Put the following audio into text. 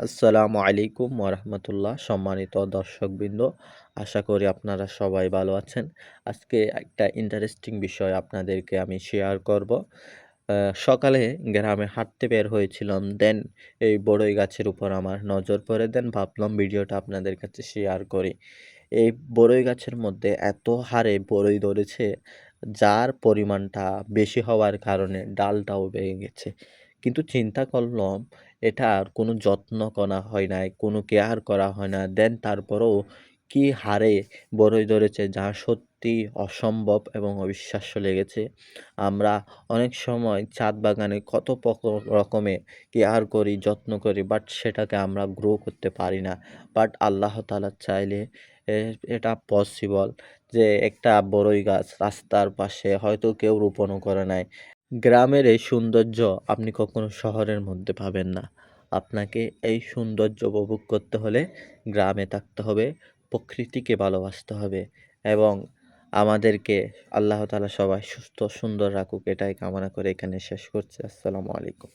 আসসালামু আলাইকুম ওরহমতুল্লাহ। সম্মানিত দর্শকবৃন্দ, আশা করি আপনারা সবাই ভালো আছেন। আজকে একটা ইন্টারেস্টিং বিষয় আপনাদেরকে আমি শেয়ার করব। সকালে গ্রামে হাঁটতে বের হয়েছিলাম, দেন এই বড়ই গাছের উপর আমার নজর পড়ে, দেন ভাবলাম ভিডিওটা আপনাদের কাছে শেয়ার করি। এই বড়ই গাছের মধ্যে এত হারে বড়ই ধরেছে, যার পরিমাণটা বেশি হওয়ার কারণে ডালটাও ভেঙে গেছে। কিন্তু চিন্তা করলাম এটার কোনো যত্ন করা হয় নাই, কোনো কেয়ার করা হয় না। দেন তারপরেও কি হারে বড়ই ধরেছে, যা সত্যি অসম্ভব এবং অবিশ্বাস্য লেগেছে। আমরা অনেক সময় ছাদ বাগানে কত রকমে কেয়ার করি, যত্ন করি, বাট সেটাকে আমরা গ্রো করতে পারি না। বাট আল্লাহ তাআলা চাইলে এটা পসিবল যে একটা বড়ই গাছ রাস্তার পাশে হয়তো কেউ রোপণও করে নাই। গ্রামের এই সৌন্দর্য আপনি কখনো শহরের মধ্যে পাবেন না। আপনাকে এই সৌন্দর্য উপভোগ করতে হলে গ্রামে থাকতে হবে, প্রকৃতিকে ভালোবাসতে হবে এবং আমাদেরকে আল্লাহ তাআলা সবাই সুস্থ সুন্দর রাখুক, এটাই কামনা করে এখানে শেষ করছি। আসসালামু আলাইকুম।